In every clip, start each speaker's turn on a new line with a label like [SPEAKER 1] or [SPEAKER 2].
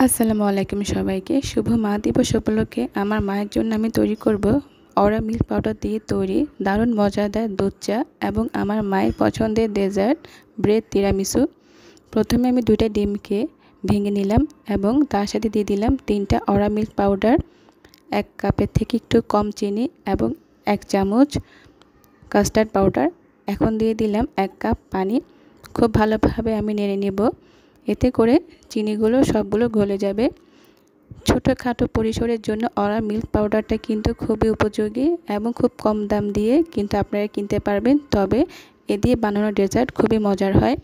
[SPEAKER 1] আসসালামু আলাইকুম সবাইকে। শুভ মা দিবস উপলক্ষে আমার মায়ের জন্য আমি তৈরি করব অরা মিল্ক পাউডার দিয়ে তৈরি দারুণ মজাদার দুধ চা এবং আমার মায়ের পছন্দের ডেজার্ট ব্রেড তিরামিসু। প্রথমে আমি 2টা ডিমকে ভেঙে নিলাম এবং তার সাথে দিয়ে দিলাম 3টা অরা মিল্ক পাউডার, 1 কাপের থেকে একটু কম চিনি এবং 1 চামচ কাস্টার্ড পাউডার। এখন দিয়ে দিলাম 1 কাপ পানি। খুব ভালোভাবে আমি নেড়ে নেব। এতে করে চিনিগুলো সবগুলো গলে যাবে। ছোটোখাটো পরিসরের জন্য অরা মিল্ক পাউডারটা কিন্তু খুবই উপযোগী এবং খুব কম দাম দিয়ে কিন্তু আপনারা কিনতে পারবেন। তবে এ দিয়ে বানানো ডেজার্ট খুবই মজার হয়।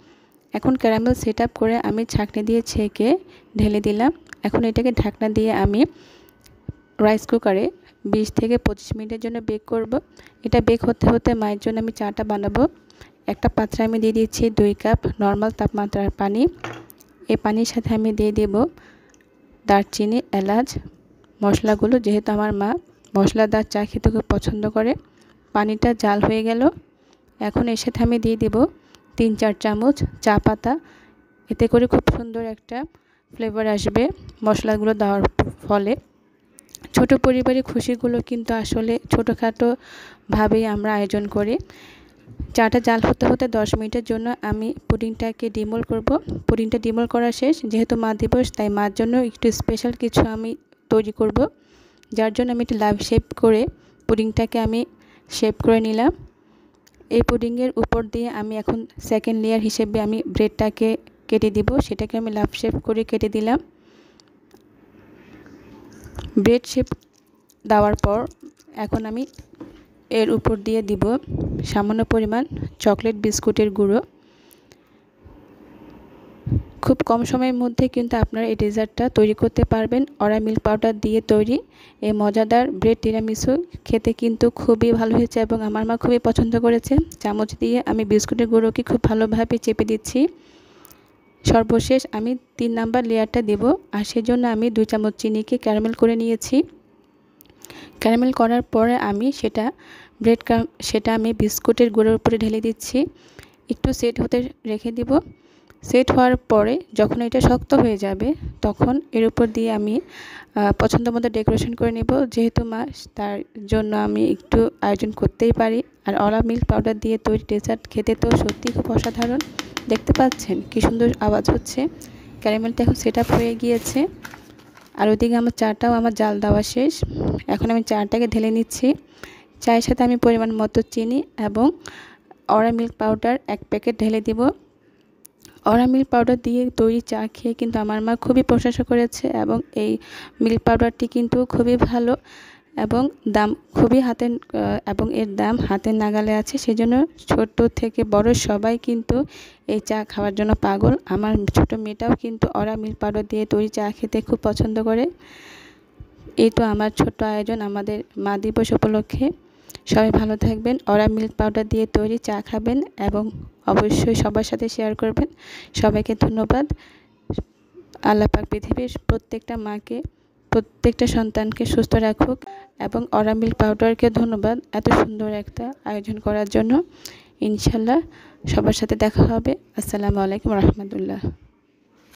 [SPEAKER 1] এখন ক্যারামেল সেট আপ করে আমি ছাঁকনি দিয়ে ছেঁকে ঢেলে দিলাম। এখন এটাকে ঢাকনা দিয়ে আমি রাইস কুকারে 20 থেকে 25 মিনিটের জন্য বেক করব। এটা বেক হতে হতে মায়ের জন্য আমি চাটা বানাবো। একটা পাত্রে আমি দিয়ে দিচ্ছি 2 কাপ নর্মাল তাপমাত্রার পানি। এই পানির সাথে আমি দিয়ে দেব দারচিনি, এলাচ মশলাগুলো, যেহেতু আমার মা মশলাদার চা খেতে খুব পছন্দ করে। পানিটা জাল হয়ে গেল। এখন এর সাথে আমি দিয়ে দেব 3-4 চামচ চা পাতা। এতে করে খুব সুন্দর একটা ফ্লেভার আসবে মশলাগুলো দেওয়ার ফলে। ছোট পরিবারের খুশিগুলো কিন্তু আসলে ছোটোখাটো ভাবেই আমরা আয়োজন করি। চাটা জাল হতে হতে 10 মিনিটের জন্য আমি পুডিংটাকে ডিমোল করব। পুডিংটা ডিমোল করা শেষ। যেহেতু মা দিবস তাই মার জন্য একটু স্পেশাল কিছু আমি তৈরি করব, যার জন্য আমি একটু লাভ শেপ করে পুডিংটাকে আমি শেপ করে নিলাম। এই পুডিংয়ের উপর দিয়ে আমি এখন সেকেন্ড লেয়ার হিসেবে আমি ব্রেডটাকে কেটে দিব। সেটাকে আমি লাভ শেপ করে কেটে দিলাম। ব্রেড শেপ দেওয়ার পর এখন আমি এর উপর দিয়ে দিব সামান্য পরিমাণ চকলেট বিস্কুটের গুঁড়ো। খুব কম সময়ের মধ্যে কিন্তু আপনারা এই ডেজার্টটা তৈরি করতে পারবেন। অরা মিল্ক পাউডার দিয়ে তৈরি এই মজাদার ব্রেড তিরামিসু খেতে কিন্তু খুবই ভালো হয়েছে এবং আমার মা খুবই পছন্দ করেছে। চামচ দিয়ে আমি বিস্কুটের গুঁড়োকে খুব ভালোভাবে চেপে দিচ্ছি। সর্বশেষ আমি 3 নাম্বার লেয়ারটা দেব, আর সেজন্য আমি 2 চামচ চিনিকে ক্যারামেল করে নিয়েছি। ক্যারামেল করার পরে আমি সেটা আমি বিস্কুটের গুঁড়োর উপরে ঢেলে দিচ্ছি। একটু সেট হতে রেখে দিব। সেট হওয়ার পরে যখন এটা শক্ত হয়ে যাবে তখন এর উপর দিয়ে আমি পছন্দ মতো ডেকোরেশন করে নেব। যেহেতু মা, তার জন্য আমি একটু আয়োজন করতেই পারি। আর অরা মিল্ক পাউডার দিয়ে তৈরি ডেজার্ট খেতে তো সত্যিই খুব অসাধারণ। দেখতে পাচ্ছেন কি সুন্দর আওয়াজ হচ্ছে। ক্যারামেলটা এখন সেট আপ হয়ে গিয়েছে। আর ওইদিকে আমার চাটাও আমার জাল দেওয়া শেষ। এখন আমি চাটাকে ঢেলে নিচ্ছি। চায়ের সাথে আমি পরিমাণ মতো চিনি এবং অরা মিল্ক পাউডার 1 প্যাকেট ঢেলে দিব। অরা মিল্ক পাউডার দিয়ে তৈরি চা খেয়ে কিন্তু আমার মা খুবই প্রশংসা করেছে এবং এই মিল্ক পাউডারটি কিন্তু খুবই ভালো এবং দাম খুবই এবং এর দাম হাতের নাগালে আছে। সেজন্য ছোট থেকে বড় সবাই কিন্তু এই চা খাওয়ার জন্য পাগল। আমার ছোট মেয়েটাও কিন্তু অরা মিল্ক পাউডার দিয়ে তৈরি চা খেতে খুব পছন্দ করে। এই তো আমার ছোট্ট আয়োজন আমাদের মা দিবস উপলক্ষে। সবাই ভালো থাকবেন। অরা মিল্ক পাউডার দিয়ে তৈরি চা খাবেন এবং অবশ্যই সবার সাথে শেয়ার করবেন। সবাইকে ধন্যবাদ। আল্লাহ পাক পৃথিবীর প্রত্যেকটা মাকে, প্রত্যেকটা সন্তানকে সুস্থ রাখুক এবং অরা মিল্ক পাউডারকে ধন্যবাদ এত সুন্দর একটা আয়োজন করার জন্য। ইনশাল্লাহ সবার সাথে দেখা হবে। আসসালামু আলাইকুম রহমতুল্লাহ।